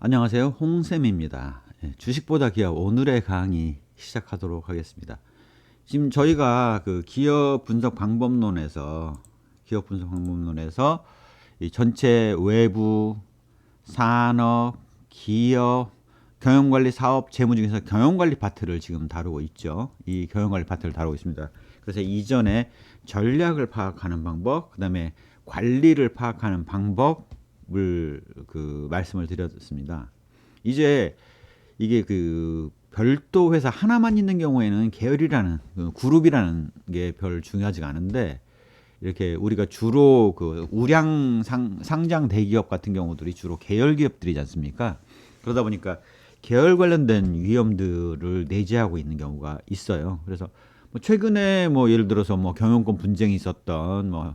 안녕하세요. 홍쌤입니다. 주식보다 기업 오늘의 강의 시작하도록 하겠습니다. 지금 저희가 그 기업 분석 방법론에서 이 전체 외부, 산업, 기업, 경영관리 사업, 재무 중에서 경영관리 파트를 지금 다루고 있죠. 이 경영관리 파트를 다루고 있습니다. 그래서 이전에 전략을 파악하는 방법, 그 다음에 관리를 파악하는 방법을 말씀을 드렸습니다. 이제 이게 별도 회사 하나만 있는 경우에는 계열이라는 그룹이라는 게 별 중요하지가 않은데, 이렇게 우리가 주로 우량 상장 대기업 같은 경우들이 주로 계열 기업들이지 않습니까? 그러다 보니까 계열 관련된 위험들을 내재하고 있는 경우가 있어요. 그래서 최근에 예를 들어서 경영권 분쟁이 있었던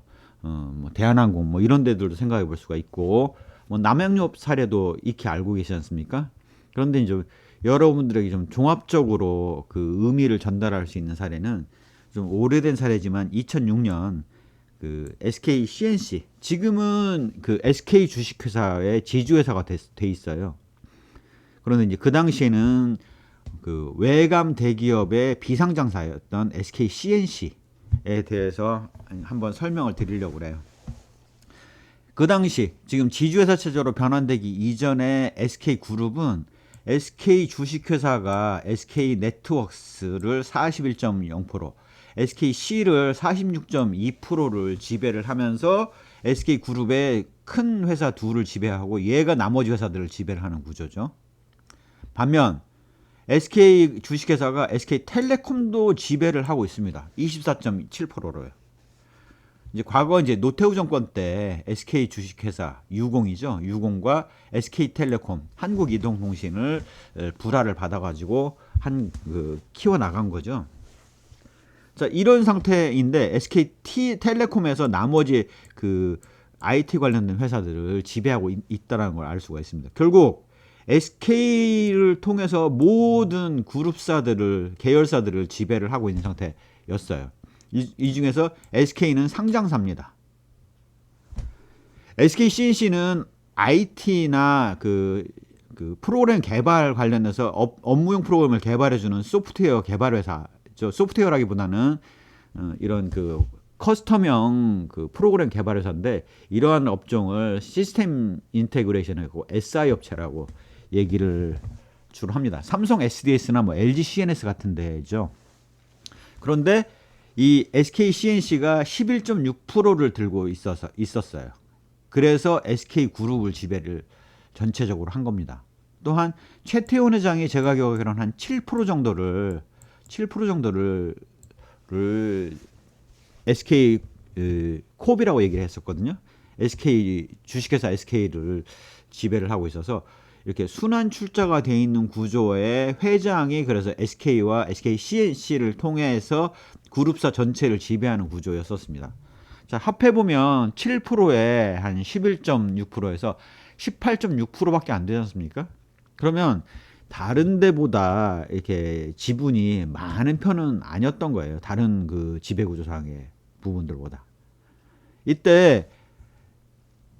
대한항공 이런 데들도 생각해 볼 수가 있고, 남양유업 사례도 익히 알고 계시지 않습니까? 그런데 이제 여러분들에게 좀 종합적으로 그 의미를 전달할 수 있는 사례는 좀 오래된 사례지만 2006년 SK CNC, 지금은 SK 주식회사의 지주회사가 돼 있어요. 그런데 이제 그 당시에는 외감 대기업의 비상장사였던 SK CNC에 대해서 한번 설명을 드리려고 그래요. 그 당시 지금 지주회사 체제로 변환되기 이전에 SK그룹은 SK 주식회사가 SK네트워크스를 41.0%, SKC를 46.2%를 지배를 하면서 SK그룹의 큰 회사 둘을 지배하고 얘가 나머지 회사들을 지배를 하는 구조죠. 반면 SK 주식회사가 SK텔레콤도 지배를 하고 있습니다. 24.7%로요. 이제 과거 이제 노태우 정권 때 SK 주식회사 유공이죠. 유공과 SK텔레콤, 한국이동통신을 불화를 받아가지고 키워 나간 거죠. 자, 이런 상태인데 SK텔레콤에서 나머지 IT 관련된 회사들을 지배하고 있다는 걸 알 수가 있습니다. 결국 SK를 통해서 모든 그룹사들을, 계열사들을 지배를 하고 있는 상태였어요. 이 중에서 SK는 상장사입니다. SK CNC는 IT나 프로그램 개발 관련해서 업무용 프로그램을 개발해주는 소프트웨어 개발 회사죠. 소프트웨어라기보다는 이런 커스텀형 프로그램 개발 회사인데, 이러한 업종을 시스템 인테그레이션하고 SI 업체라고 얘기를 주로 합니다. 삼성 SDS나 LG CNS 같은 데죠. 그런데 이 SK CNC가 11.6%를 들고 있었어요. 그래서 SK 그룹을 지배를 전체적으로 한 겁니다. 또한 최태원 회장이 제가 기억하기로는 한 7% 정도를 SK 콥이라고 얘기를 했었거든요. SK 주식회사 SK를 지배를 하고 있어서 이렇게 순환 출자가 돼 있는 구조의 회장이 그래서 SK와 SK CNC를 통해서 그룹사 전체를 지배하는 구조였었습니다. 자, 합해보면 7%에 한 11.6%에서 18.6%밖에 안 되지 않습니까? 그러면 다른 데보다 이렇게 지분이 많은 편은 아니었던 거예요. 다른 지배구조상의 부분들보다. 이때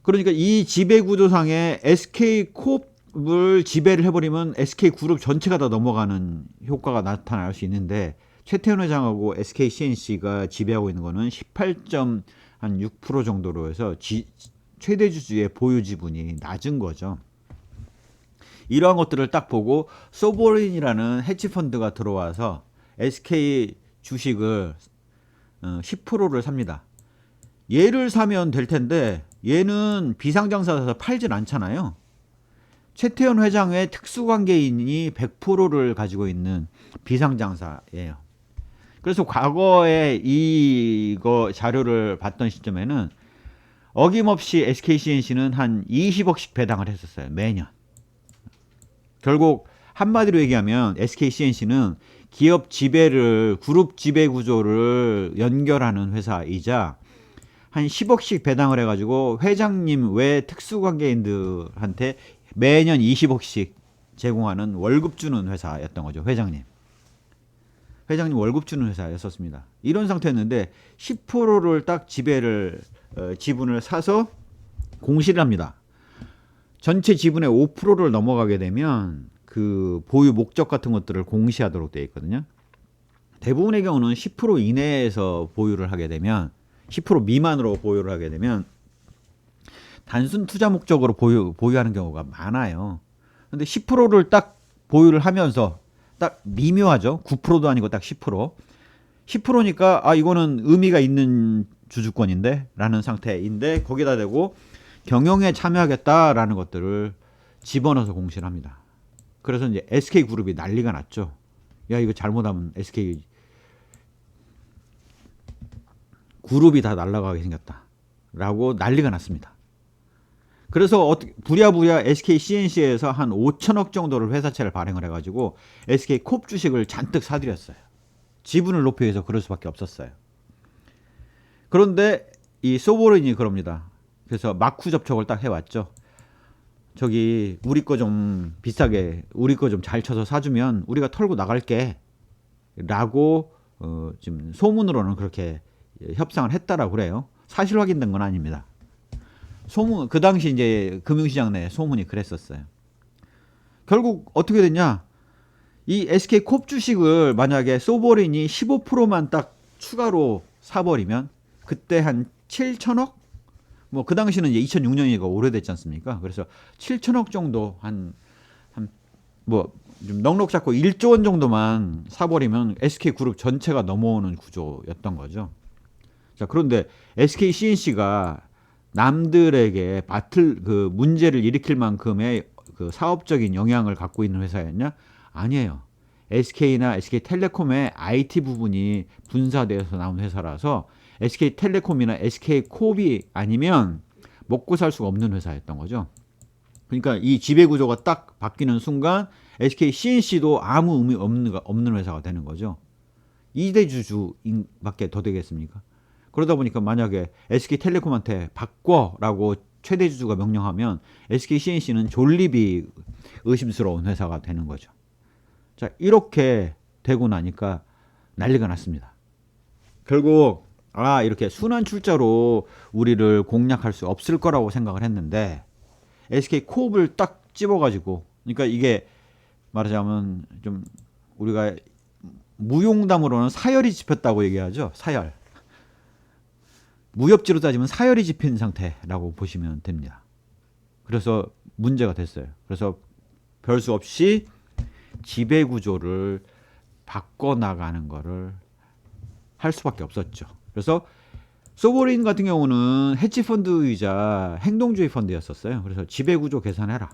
그러니까 이 지배구조상의 SK콥을 지배를 해버리면 SK그룹 전체가 다 넘어가는 효과가 나타날 수 있는데, 최태원 회장하고 SK CNC가 지배하고 있는 거는 18.6% 정도로 해서 최대 주주의 보유 지분이 낮은 거죠. 이러한 것들을 딱 보고 소보린이라는 헤지펀드가 들어와서 SK 주식을 10%를 삽니다. 얘를 사면 될 텐데 얘는 비상장사라서 팔질 않잖아요. 최태원 회장의 특수관계인이 100%를 가지고 있는 비상장사예요. 그래서 과거에 이거 자료를 봤던 시점에는 어김없이 SKCNC는 한 20억씩 배당을 했었어요. 매년. 결국 한마디로 얘기하면 SKCNC는 기업 지배를, 그룹 지배 구조를 연결하는 회사이자 한 10억씩 배당을 해가지고 회장님 외 특수관계인들한테 매년 20억씩 제공하는 월급 주는 회사였던 거죠. 회장님 월급 주는 회사였었습니다. 이런 상태였는데 10%를 딱 지분을 사서 공시를 합니다. 전체 지분의 5%를 넘어가게 되면 그 보유 목적 같은 것들을 공시하도록 되어 있거든요. 대부분의 경우는 10% 이내에서 보유를 하게 되면 10% 미만으로 보유를 하게 되면 단순 투자 목적으로 보유하는 경우가 많아요. 근데 10%를 딱 보유를 하면서 딱 미묘하죠. 9%도 아니고 딱 10%. 10%니까 아 이거는 의미가 있는 주주권인데 라는 상태인데 거기다 대고 경영에 참여하겠다라는 것들을 집어넣어서 공시를 합니다. 그래서 이제 SK그룹이 난리가 났죠. 야 이거 잘못하면 SK 그룹이 다 날아가게 생겼다 라고 난리가 났습니다. 그래서 부랴부랴 SK CNC에서 한 5천억 정도를 회사채를 발행을 해가지고 SK 콥 주식을 잔뜩 사들였어요. 지분을 높이기 위해서 그럴 수밖에 없었어요. 그런데 이 소보린이 그럽니다. 그래서 마쿠 접촉을 딱 해왔죠. 저기 우리 거 좀 비싸게 우리 거 좀 잘 쳐서 사주면 우리가 털고 나갈게 라고 지금 소문으로는 그렇게 협상을 했다라고 그래요. 사실 확인된 건 아닙니다. 소문 그 당시 이제 금융시장 내 소문이 그랬었어요. 결국 어떻게 됐냐? 이 SK 콥 주식을 만약에 소보린이 15%만 딱 추가로 사버리면 그때 한 7천억? 뭐 그 당시는 이제 2006년이니까 오래됐지 않습니까? 그래서 7천억 정도 뭐 좀 넉넉 잡고 1조 원 정도만 사버리면 SK 그룹 전체가 넘어오는 구조였던 거죠. 자 그런데 SK CNC가 남들에게 그 문제를 일으킬 만큼의 그 사업적인 영향을 갖고 있는 회사였냐? 아니에요. SK나 SK텔레콤의 IT 부분이 분사되어서 나온 회사라서 SK텔레콤이나 SK콥이 아니면 먹고 살 수가 없는 회사였던 거죠. 그러니까 이 지배구조가 딱 바뀌는 순간 SK CNC도 아무 의미 없는 회사가 되는 거죠. 2대 주주밖에 더 되겠습니까? 그러다 보니까 만약에 SK텔레콤한테 바꿔라고 최대 주주가 명령하면 SK CNC는 존립이 의심스러운 회사가 되는 거죠. 자, 이렇게 되고 나니까 난리가 났습니다. 결국 이렇게 순환 출자로 우리를 공략할 수 없을 거라고 생각을 했는데 SK콥을 딱 집어가지고 그러니까 이게 말하자면 좀 우리가 무용담으로는 사열이 집혔다고 얘기하죠. 사열. 무협지로 따지면 사열이 집힌 상태라고 보시면 됩니다. 그래서 문제가 됐어요. 그래서 별수 없이 지배구조를 바꿔나가는 거를 할 수밖에 없었죠. 그래서 소보린 같은 경우는 헤지펀드이자 행동주의 펀드였었어요. 그래서 지배구조 계산해라.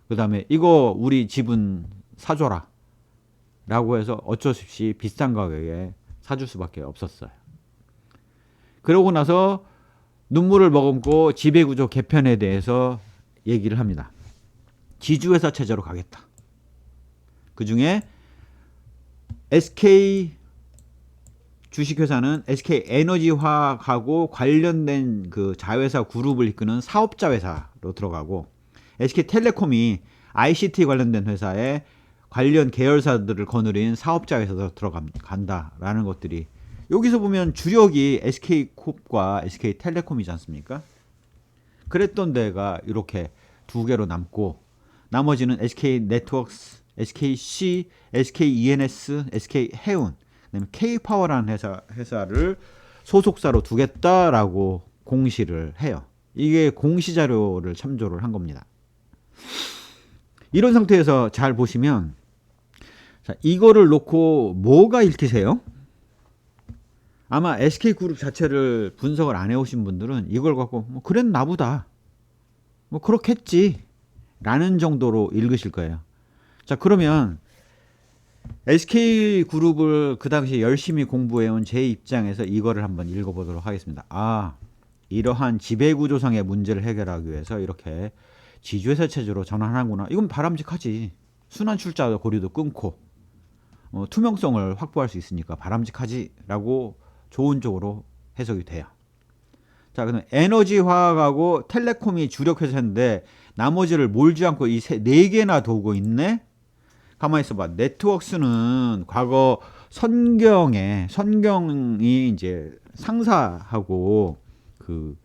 그 다음에 이거 우리 지분 사줘라 라고 해서 어쩔 수 없이 비싼 가격에 사줄 수밖에 없었어요. 그러고 나서 눈물을 머금고 지배구조 개편에 대해서 얘기를 합니다. 지주회사 체제로 가겠다. 그 중에 SK 주식회사는 SK 에너지화학하고 관련된 그 자회사 그룹을 이끄는 사업자 회사로 들어가고 SK텔레콤이 ICT 관련된 회사에 관련 계열사들을 거느린 사업자 회사로 들어간다라는 것들이 여기서 보면 주력이 SK콥과 SK텔레콤이지 않습니까? 그랬던 데가 이렇게 두 개로 남고 나머지는 SK네트워크스, SKC, SKENS, SK해운, 그다음에 K파워라는 회사를 소속사로 두겠다라고 공시를 해요. 이게 공시 자료를 참조를 한 겁니다. 이런 상태에서 잘 보시면 자, 이거를 놓고 뭐가 읽히세요? 아마 SK그룹 자체를 분석을 안 해오신 분들은 이걸 갖고 뭐 그랬나 보다 뭐 그렇겠지 라는 정도로 읽으실 거예요. 자 그러면 SK그룹을 그 당시 열심히 공부해온 제 입장에서 이거를 한번 읽어보도록 하겠습니다. 이러한 지배구조상의 문제를 해결하기 위해서 이렇게 지주회사 체제로 전환하구나. 이건 바람직하지. 순환 출자 고리도 끊고 투명성을 확보할 수 있으니까 바람직하지 라고 좋은 쪽으로 해석이 돼요. 자, 그럼 에너지화학하고 텔레콤이 주력 회사인데 나머지를 몰지 않고 이 네 개나 두고 있네. 가만히 있어봐. 네트워크스는 과거 선경이 이제 상사하고 그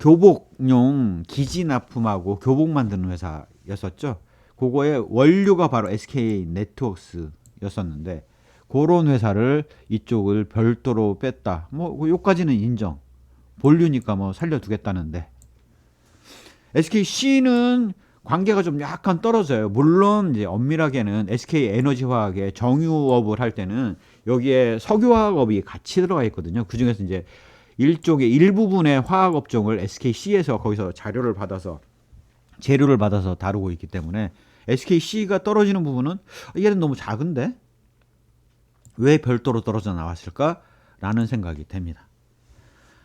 교복용 기지 납품하고 교복 만드는 회사였었죠. 그거의 원료가 바로 SK 네트워크스였었는데 그런 회사를 이쪽을 별도로 뺐다. 뭐 요까지는 인정. 본류니까 뭐 살려두겠다는데 SKC는 관계가 좀 약간 떨어져요. 물론 이제 엄밀하게는 SK에너지화학의 정유업을 할 때는 여기에 석유화학업이 같이 들어가 있거든요. 그 중에서 이제 일종의 일부분의 화학 업종을 SKC에서 거기서 자료를 받아서 재료를 받아서 다루고 있기 때문에 SKC가 떨어지는 부분은 얘는 너무 작은데 왜 별도로 떨어져 나왔을까라는 생각이 됩니다.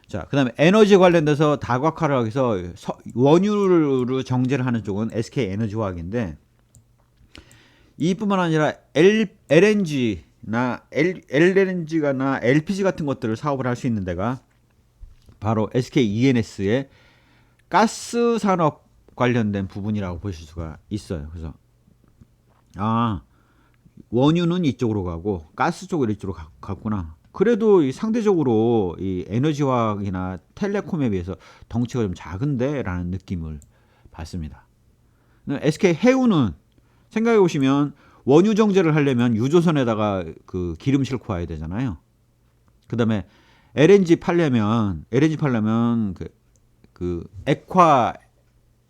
자, 그다음에 에너지 관련돼서 다각화를 하기 위해서 원유를 정제를 하는 쪽은 SK에너지화학인데 이뿐만 아니라 LNG나 LNG나 LPG 같은 것들을 사업을 할 수 있는 데가 바로 SKENS의 가스 산업 관련된 부분이라고 보실 수가 있어요. 그래서 원유는 이쪽으로 가고 가스 쪽으로 이쪽으로 갔구나. 그래도 상대적으로 이 에너지화학이나 텔레콤에 비해서 덩치가 좀 작은데라는 느낌을 받습니다. SK 해운은 생각해 보시면 원유 정제를 하려면 유조선에다가 그 기름 싣고 와야 되잖아요. 그다음에 LNG 팔려면 그 액화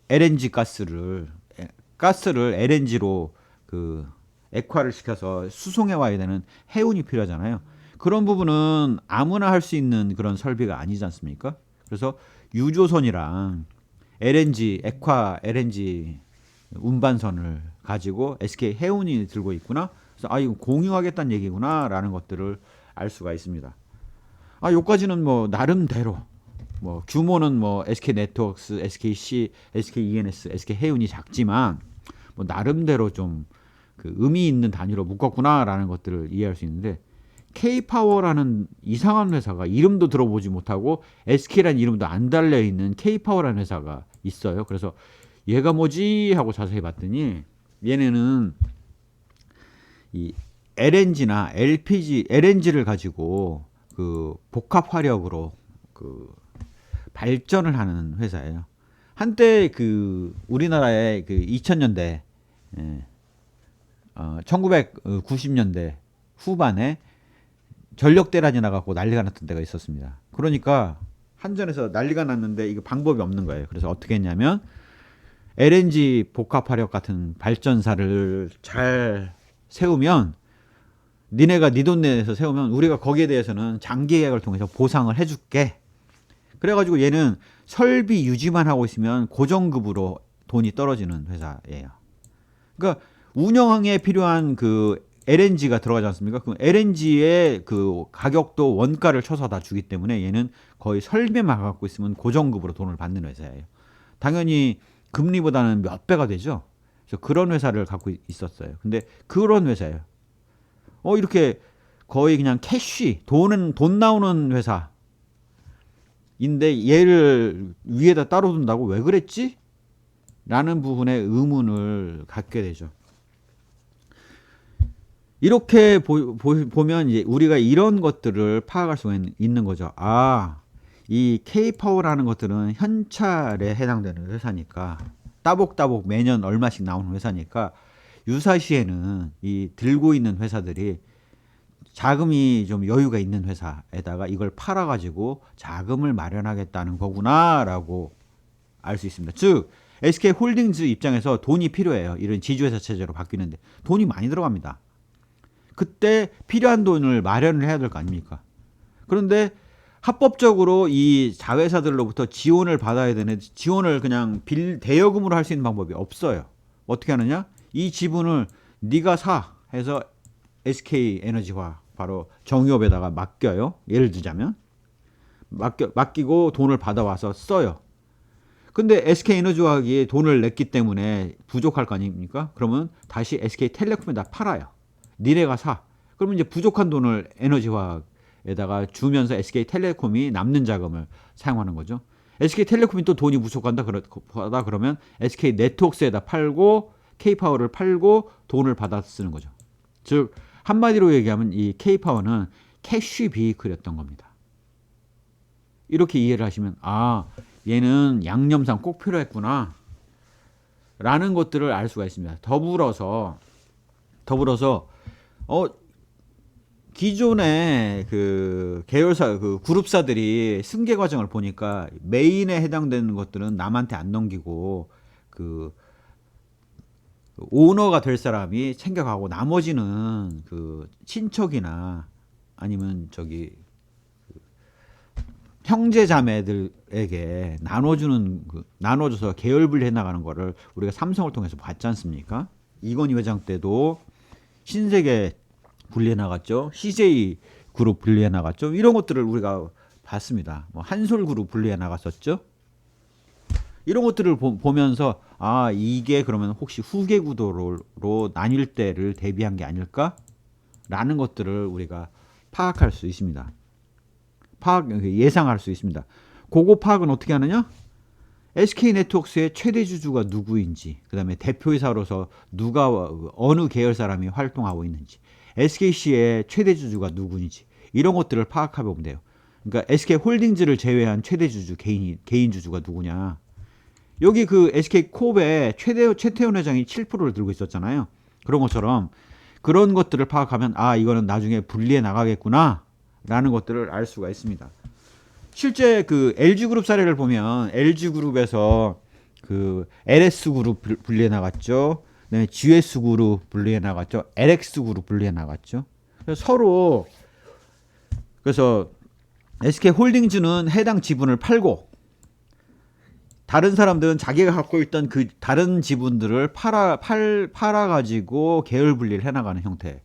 LNG 가스를 LNG로 그 액화를 시켜서 수송해 와야 되는 해운이 필요하잖아요. 그런 부분은 아무나 할 수 있는 그런 설비가 아니지 않습니까? 그래서 유조선이랑 액화 LNG 운반선을 가지고 SK 해운이 들고 있구나. 그래서 이거 공유하겠다는 얘기구나라는 것들을 알 수가 있습니다. 요까지는 뭐 나름대로 뭐 규모는 뭐 SK 네트워크스, SKC, SKENS, SK 해운이 작지만 뭐 나름대로 좀 그 의미 있는 단위로 묶었구나라는 것들을 이해할 수 있는데 K파워라는 이상한 회사가 이름도 들어보지 못하고 SK라는 이름도 안 달려 있는 K파워라는 회사가 있어요. 그래서 얘가 뭐지 하고 자세히 봤더니 얘네는 이 LNG나 LNG를 가지고 그 복합 화력으로 그 발전을 하는 회사예요. 한때 그 우리나라의 그 2000년대 1990년대 후반에 전력 대란이 나갖고 난리가 났던 때가 있었습니다. 그러니까 한전에서 난리가 났는데 이거 방법이 없는 거예요. 그래서 어떻게 했냐면 LNG 복합화력 같은 발전사를 잘 세우면 니네가 네 돈 내서 세우면 우리가 거기에 대해서는 장기 계약을 통해서 보상을 해줄게. 그래가지고 얘는 설비 유지만 하고 있으면 고정급으로 돈이 떨어지는 회사예요. 그러니까 운영에 필요한 그 LNG가 들어가지 않습니까? 그럼 LNG의 그 가격도 원가를 쳐서 다 주기 때문에 얘는 거의 설비만 갖고 있으면 고정급으로 돈을 받는 회사예요. 당연히 금리보다는 몇 배가 되죠. 그래서 그런 회사를 갖고 있었어요. 근데 그런 회사예요. 이렇게 거의 그냥 돈 나오는 회사인데 얘를 위에다 따로 둔다고 왜 그랬지? 라는 부분에 의문을 갖게 되죠. 이렇게 보면 이제 우리가 이런 것들을 파악할 수가 있는 거죠. 이 K파워라는 것들은 현찰에 해당되는 회사니까 따복따복 매년 얼마씩 나오는 회사니까 유사시에는 이 들고 있는 회사들이 자금이 좀 여유가 있는 회사에다가 이걸 팔아가지고 자금을 마련하겠다는 거구나라고 알 수 있습니다. 즉 SK홀딩스 입장에서 돈이 필요해요. 이런 지주회사 체제로 바뀌는데 돈이 많이 들어갑니다. 그때 필요한 돈을 마련을 해야 될 거 아닙니까? 그런데 합법적으로 이 자회사들로부터 지원을 받아야 되는데 지원을 그냥 대여금으로 할 수 있는 방법이 없어요. 어떻게 하느냐? 이 지분을 네가 사 해서 SK에너지화 바로 정유업에다가 맡겨요. 예를 들자면 맡기고 돈을 받아와서 써요. 근데 SK에너지화학이 돈을 냈기 때문에 부족할 거 아닙니까? 그러면 다시 SK텔레콤에다 팔아요. 니네가 사. 그러면 이제 부족한 돈을 에너지화학에다가 주면서 SK텔레콤이 남는 자금을 사용하는 거죠. SK텔레콤이 또 돈이 부족한다 그러면 SK네트워크스에다 팔고 K파워를 팔고 돈을 받아 쓰는 거죠. 즉 한마디로 얘기하면 이 K파워는 캐시 비이클이었던 겁니다. 이렇게 이해를 하시면 얘는 양념상 꼭 필요했구나 라는 것들을 알 수가 있습니다. 더불어서 기존의 그 계열사 그 그룹사들이 승계 과정을 보니까 메인에 해당되는 것들은 남한테 안 넘기고 그 오너가 될 사람이 챙겨가고 나머지는 그 친척이나 아니면 저기 형제 자매들에게 나눠줘서 계열 분리해 나가는 거를 우리가 삼성을 통해서 봤지 않습니까? 이건희 회장 때도 신세계 분리해 나갔죠. CJ 그룹 분리해 나갔죠. 이런 것들을 우리가 봤습니다. 뭐 한솔 그룹 분리해 나갔었죠. 이런 것들을 보면서 아 이게 그러면 혹시 후계 구도로 나뉠 때를 대비한 게 아닐까라는 것들을 우리가 파악할 수 있습니다. 예상할 수 있습니다. 그거 파악은 어떻게 하느냐? SK네트워크스의 최대 주주가 누구인지, 그 다음에 대표이사로서 어느 계열 사람이 활동하고 있는지, SKC의 최대 주주가 누구인지 이런 것들을 파악해 보면 돼요. 그러니까 SK홀딩즈를 제외한 최대 주주 개인 주주가 누구냐? 여기 그 SK코업의 최태원 회장이 7%를 들고 있었잖아요. 그런 것처럼 그런 것들을 파악하면 아 이거는 나중에 분리해 나가겠구나 라는 것들을 알 수가 있습니다. 실제 그 LG그룹 사례를 보면 LG그룹에서 그 LS그룹 분리해 나갔죠. 그다음에 GS그룹 분리해 나갔죠. LX그룹 분리해 나갔죠. 그래서 SK홀딩즈는 해당 지분을 팔고 다른 사람들은 자기가 갖고 있던 그 다른 지분들을 팔아가지고 계열 분리를 해나가는 형태,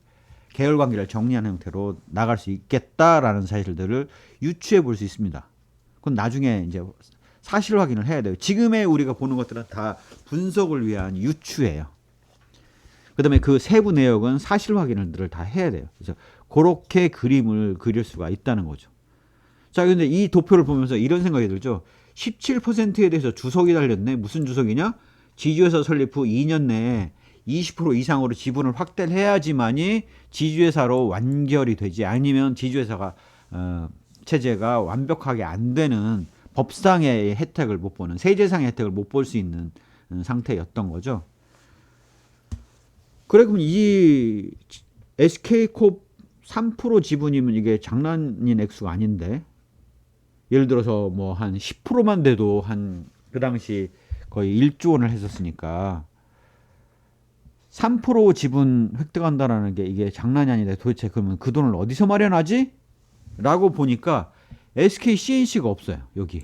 계열 관계를 정리하는 형태로 나갈 수 있겠다라는 사실들을 유추해 볼 수 있습니다. 그건 나중에 이제 사실 확인을 해야 돼요. 지금의 우리가 보는 것들은 다 분석을 위한 유추예요. 그다음에 그 세부 내역은 사실 확인을 다 해야 돼요. 그래서 그렇게 그림을 그릴 수가 있다는 거죠. 자, 근데 이 도표를 보면서 이런 생각이 들죠. 17%에 대해서 주석이 달렸네. 무슨 주석이냐? 지주회사 설립 후 2년 내에 20% 이상으로 지분을 확대를 해야지만이 지주회사로 완결이 되지, 아니면 지주회사가 체제가 완벽하게 안 되는 법상의 혜택을 못 보는, 세제상의 혜택을 못 볼 수 있는 상태였던 거죠. 그래, 그럼 이 SK코업 3% 지분이면 이게 장난인 액수가 아닌데, 예를 들어서 뭐 한 10%만 돼도 한 그 당시 거의 1조 원을 했었으니까 3% 지분 획득한다라는 게 이게 장난이 아닌데, 도대체 그러면 그 돈을 어디서 마련하지? 라고 보니까 SKCNC가 없어요. 여기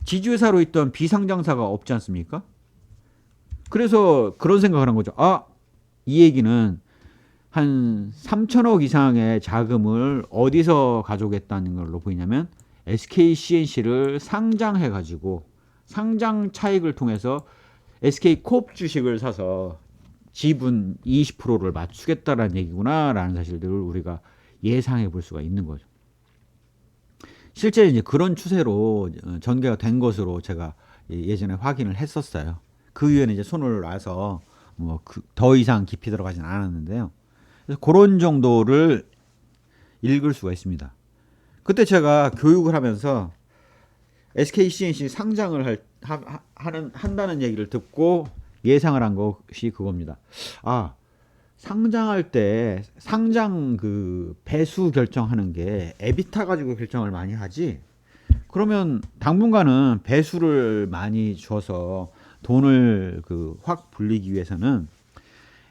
지주회사로 있던 비상장사가 없지 않습니까? 그래서 그런 생각을 한 거죠. 아, 이 얘기는 한 3천억 이상의 자금을 어디서 가져오겠다는 걸로 보이냐면 SKCNC를 상장해가지고 상장 차익을 통해서 SK코업 주식을 사서 지분 20%를 맞추겠다라는 얘기구나라는 사실들을 우리가 예상해 볼 수가 있는 거죠. 실제 이제 그런 추세로 전개가 된 것으로 제가 예전에 확인을 했었어요. 그 위에는 이제 손을 놔서 뭐 더 이상 깊이 들어가진 않았는데요. 그래서 그런 정도를 읽을 수가 있습니다. 그때 제가 교육을 하면서 SKCNC 상장을 한다는 얘기를 듣고 예상을 한 것이 그겁니다. 아, 상장할 때 상장 그 배수 결정하는 게 에비타 가지고 결정을 많이 하지. 그러면 당분간은 배수를 많이 줘서 돈을 그 확 불리기 위해서는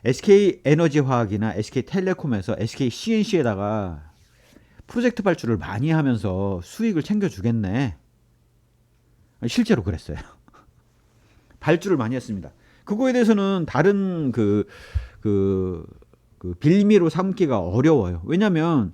SK에너지화학이나 SK텔레콤에서 SKCNC에다가 프로젝트 발주를 많이 하면서 수익을 챙겨주겠네. 실제로 그랬어요. 발주를 많이 했습니다. 그거에 대해서는 다른 그 빌미로 삼기가 어려워요. 왜냐하면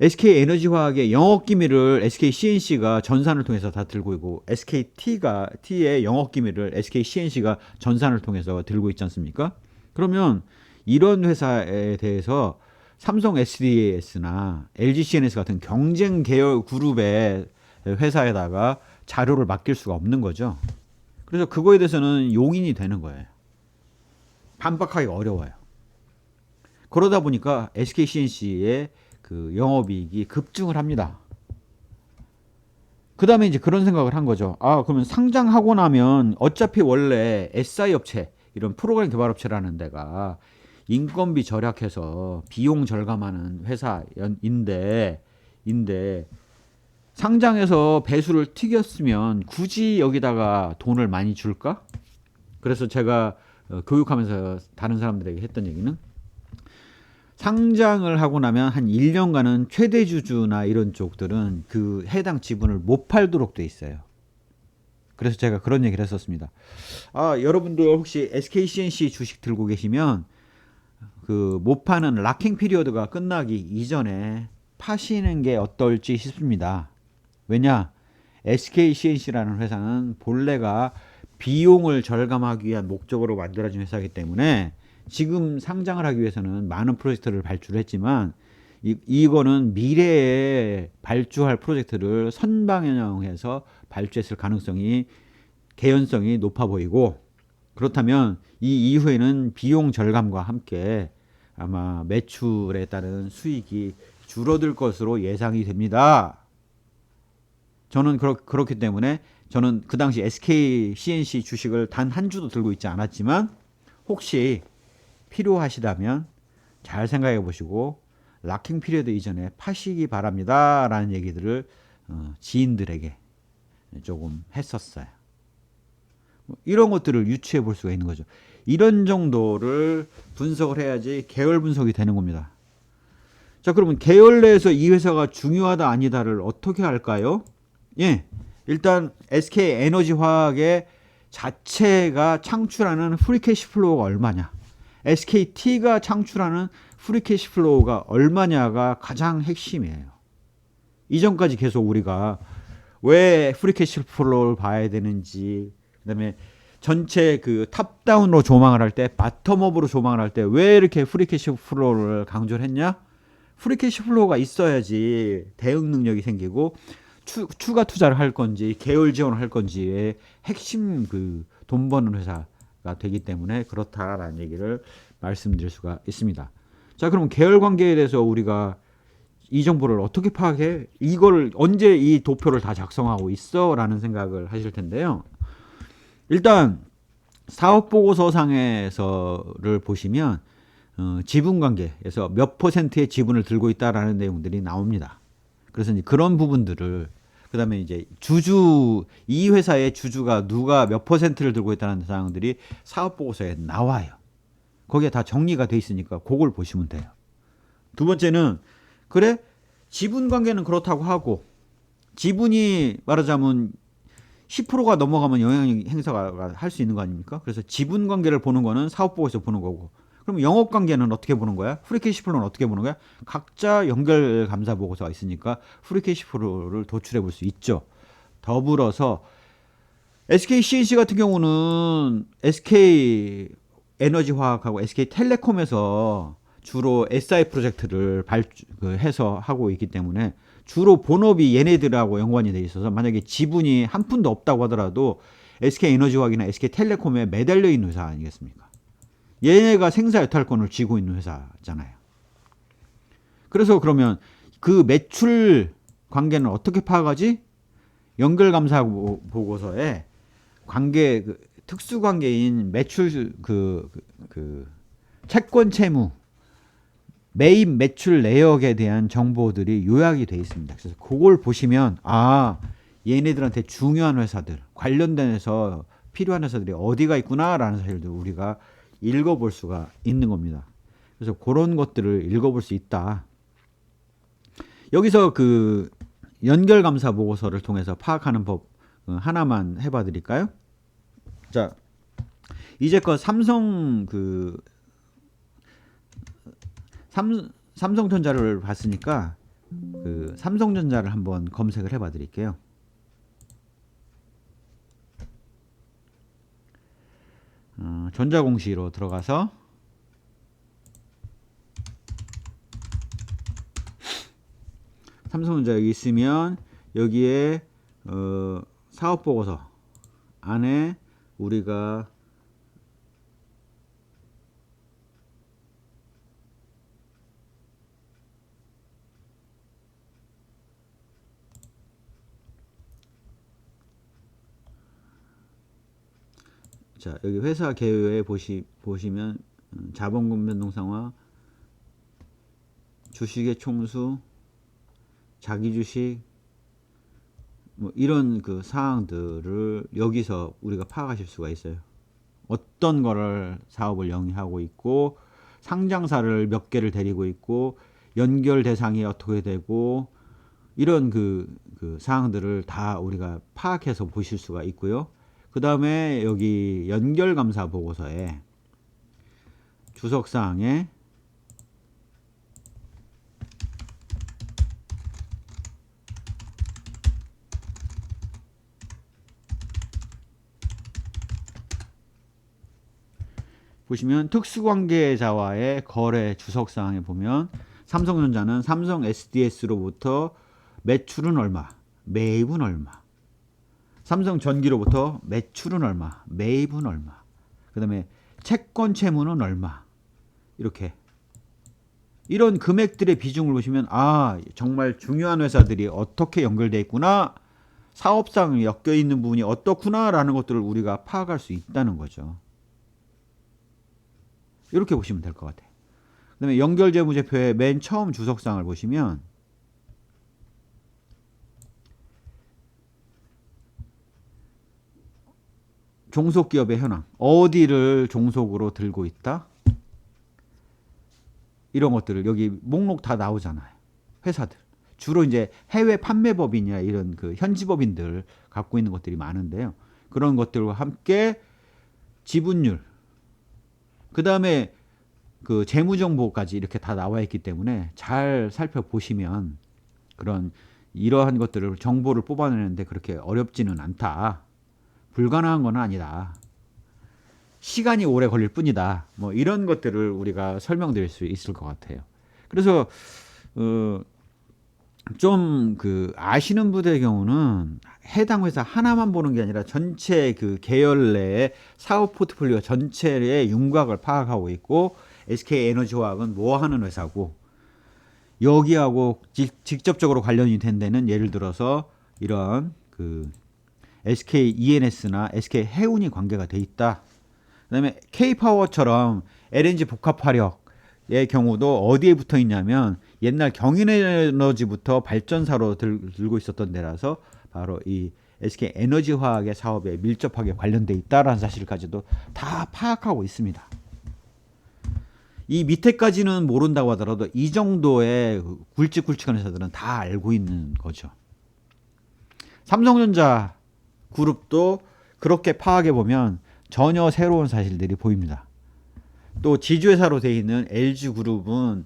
SK에너지화학의 영업기밀을 SKCNC가 전산을 통해서 다 들고 있고, SKT의 영업기밀을 SKCNC가 전산을 통해서 들고 있지 않습니까? 그러면 이런 회사에 대해서 삼성 SDS나 LG CNS 같은 경쟁 계열 그룹의 회사에다가 자료를 맡길 수가 없는 거죠. 그래서 그거에 대해서는 용인이 되는 거예요. 반박하기가 어려워요. 그러다 보니까 SKCNC의 그 영업이익이 급증을 합니다. 그 다음에 이제 그런 생각을 한 거죠. 아, 그러면 상장하고 나면 어차피 원래 SI 업체, 이런 프로그램 개발 업체라는 데가 인건비 절약해서 비용 절감하는 회사인데 상장해서 배수를 튀겼으면 굳이 여기다가 돈을 많이 줄까? 그래서 제가 교육하면서 다른 사람들에게 했던 얘기는 상장을 하고 나면 한 1년간은 최대 주주나 이런 쪽들은 그 해당 지분을 못 팔도록 돼 있어요. 그래서 제가 그런 얘기를 했었습니다. 아, 여러분들 혹시 SKCNC 주식 들고 계시면 그 못 파는 락킹 피리어드가 끝나기 이전에 파시는 게 어떨지 싶습니다. 왜냐? SKCNC라는 회사는 본래가 비용을 절감하기 위한 목적으로 만들어진 회사이기 때문에 지금 상장을 하기 위해서는 많은 프로젝트를 발주했지만 이거는 미래에 발주할 프로젝트를 선방향해서 발주했을 가능성이 개연성이 높아 보이고, 그렇다면 이 이후에는 비용 절감과 함께 아마 매출에 따른 수익이 줄어들 것으로 예상이 됩니다. 저는 그렇기 때문에 저는 그 당시 SK CNC 주식을 단 한 주도 들고 있지 않았지만 혹시 필요하시다면 잘 생각해 보시고 락킹 피리어드 이전에 파시기 바랍니다 라는 얘기들을 지인들에게 조금 했었어요. 이런 것들을 유추해 볼 수가 있는 거죠. 이런 정도를 분석을 해야지 계열 분석이 되는 겁니다. 자, 그러면 계열 내에서 이 회사가 중요하다 아니다를 어떻게 할까요? 예, 일단 SK 에너지 화학의 자체가 창출하는 프리캐시 플로우가 얼마냐, SKT가 창출하는 프리캐시 플로우가 얼마냐가 가장 핵심이에요. 이전까지 계속 우리가 왜 프리캐시 플로우를 봐야 되는지, 그다음에 전체 그 탑다운으로 조망을 할 때, 바텀업으로 조망을 할 때 왜 이렇게 프리캐시 플로우를 강조를 했냐? 프리캐시 플로우가 있어야지 대응 능력이 생기고 추가 투자를 할 건지 계열 지원을 할 건지의 핵심 그 돈 버는 회사가 되기 때문에 그렇다라는 얘기를 말씀드릴 수가 있습니다. 자, 그럼 계열 관계에 대해서 우리가 이 정보를 어떻게 파악해? 이걸 언제 이 도표를 다 작성하고 있어? 라는 생각을 하실 텐데요. 일단 사업보고서상에서를 보시면 지분 관계에서 몇 퍼센트의 지분을 들고 있다라는 내용들이 나옵니다. 그래서 이제 그런 부분들을, 그다음에 이제 이 회사의 주주가 누가 몇 퍼센트를 들고 있다는 사항들이 사업보고서에 나와요. 거기에 다 정리가 돼 있으니까 그걸 보시면 돼요. 두 번째는, 그래, 지분 관계는 그렇다고 하고 지분이 말하자면 10%가 넘어가면 영향 행사가 할 수 있는 거 아닙니까? 그래서 지분 관계를 보는 거는 사업보고에서 보는 거고, 그럼 영업 관계는 어떻게 보는 거야? 프리캐시 플로우는 어떻게 보는 거야? 각자 연결 감사 보고서가 있으니까 프리캐시 플로우를 도출해 볼 수 있죠. 더불어서 SK CNC 같은 경우는 SK 에너지 화학하고 SK 텔레콤에서 주로 SI 프로젝트를 해서 하고 있기 때문에 주로 본업이 얘네들하고 연관이 돼 있어서 만약에 지분이 한 푼도 없다고 하더라도 SK 에너지 화학이나 SK 텔레콤에 매달려 있는 회사 아니겠습니까? 얘네가 생사 여탈권을 쥐고 있는 회사잖아요. 그래서 그러면 그 매출 관계는 어떻게 파악하지? 연결감사 보고서에 관계, 특수 관계인 매출 채권 채무, 매입 매출 내역에 대한 정보들이 요약이 되어 있습니다. 그래서 그걸 보시면 얘네들한테 중요한 회사들, 관련된 회사, 필요한 회사들이 어디가 있구나라는 사실도 우리가 읽어볼 수가 있는 겁니다. 그래서 그런 것들을 읽어볼 수 있다. 여기서 그 연결감사 보고서를 통해서 파악하는 법 하나만 해봐 드릴까요? 자, 이제껏 삼성전자를 봤으니까 그 삼성전자를 한번 검색을 해봐 드릴게요. 전자공시로 들어가서 삼성전자 여기 있으면 여기에 사업보고서 안에 우리가 자, 여기 회사 개요에 보시면 자본금 변동상황, 주식의 총수, 자기 주식, 뭐 이런 그 사항들을 여기서 우리가 파악하실 수가 있어요. 어떤 거를 사업을 영위하고 있고, 상장사를 몇 개를 데리고 있고, 연결 대상이 어떻게 되고, 이런 그 사항들을 다 우리가 파악해서 보실 수가 있고요. 그 다음에 여기 연결감사 보고서에 주석사항에 보시면 특수관계자와의 거래 주석사항에 보면 삼성전자는 삼성 SDS로부터 매출은 얼마, 매입은 얼마, 삼성전기로부터 매출은 얼마, 매입은 얼마, 그 다음에 채권 채무는 얼마, 이렇게 이런 금액들의 비중을 보시면 아 정말 중요한 회사들이 어떻게 연결되어 있구나, 사업상 엮여 있는 부분이 어떻구나 라는 것들을 우리가 파악할 수 있다는 거죠. 이렇게 보시면 될 것 같아요. 그 다음에 연결재무제표의 맨 처음 주석상을 보시면 종속기업의 현황, 어디를 종속으로 들고 있다, 이런 것들을 여기 목록 다 나오잖아요. 회사들 주로 이제 해외 판매법인이나 이런 그 현지법인들 갖고 있는 것들이 많은데요. 그런 것들과 함께 지분율, 그 다음에 그 재무정보까지 이렇게 다 나와 있기 때문에 잘 살펴보시면 그런 이러한 것들을 정보를 뽑아내는데 그렇게 어렵지는 않다. 불가능한 건 아니다. 시간이 오래 걸릴 뿐이다. 뭐 이런 것들을 우리가 설명드릴 수 있을 것 같아요. 그래서 좀 그 아시는 분들의 경우는 해당 회사 하나만 보는 게 아니라 전체 그 계열 내의 사업 포트폴리오 전체의 윤곽을 파악하고 있고, SK에너지화학은 뭐 하는 회사고 여기하고 직접적으로 관련이 된 데는 예를 들어서 이런 그 SKENS나 SK해운이 관계가 돼 있다. 그다음에 K파워처럼 LNG 복합화력의 경우도 어디에 붙어 있냐면 옛날 경인에너지부터 발전사로 들고 있었던 데라서 바로 이 SK에너지화학의 사업에 밀접하게 관련돼 있다라는 사실까지도 다 파악하고 있습니다. 이 밑에까지는 모른다고 하더라도 이 정도의 굵직굵직한 회사들은 다 알고 있는 거죠. 삼성전자 그룹도 그렇게 파악해 보면 전혀 새로운 사실들이 보입니다. 또 지주회사로 되어 있는 LG그룹은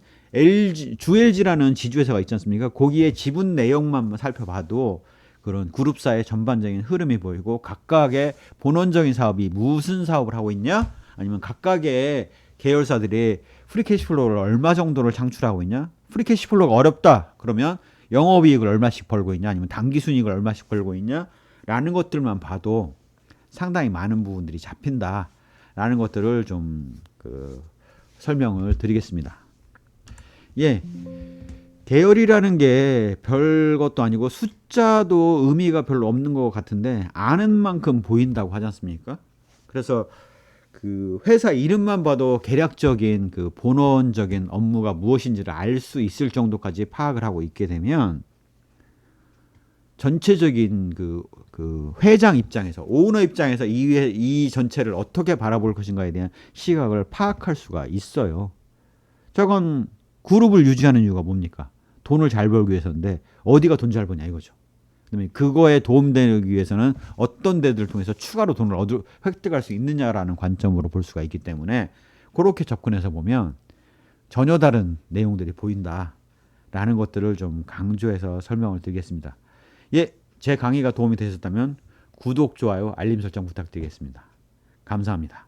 주LG라는 지주회사가 있지 않습니까? 거기에 지분 내역만 살펴봐도 그런 그룹사의 전반적인 흐름이 보이고 각각의 본원적인 사업이 무슨 사업을 하고 있냐, 아니면 각각의 계열사들이 프리캐시플로우를 얼마 정도를 창출하고 있냐, 프리캐시플로우가 어렵다 그러면 영업이익을 얼마씩 벌고 있냐, 아니면 당기순이익을 얼마씩 벌고 있냐 라는 것들만 봐도 상당히 많은 부분들이 잡힌다라는 것들을 좀 설명을 드리겠습니다. 예, 계열이라는 게 별것도 아니고 숫자도 의미가 별로 없는 것 같은데 아는 만큼 보인다고 하지 않습니까? 그래서 그 회사 이름만 봐도 계략적인 그 본원적인 업무가 무엇인지를 알 수 있을 정도까지 파악을 하고 있게 되면 전체적인 그 회장 입장에서, 오너 입장에서 이 전체를 어떻게 바라볼 것인가에 대한 시각을 파악할 수가 있어요. 저건 그룹을 유지하는 이유가 뭡니까? 돈을 잘 벌기 위해서인데 어디가 돈 잘 버냐 이거죠. 그다음에 그거에 도움되기 위해서는 어떤 데들을 통해서 추가로 돈을 획득할 수 있느냐라는 관점으로 볼 수가 있기 때문에 그렇게 접근해서 보면 전혀 다른 내용들이 보인다라는 것들을 좀 강조해서 설명을 드리겠습니다. 예, 제 강의가 도움이 되셨다면 구독, 좋아요, 알림 설정 부탁드리겠습니다. 감사합니다.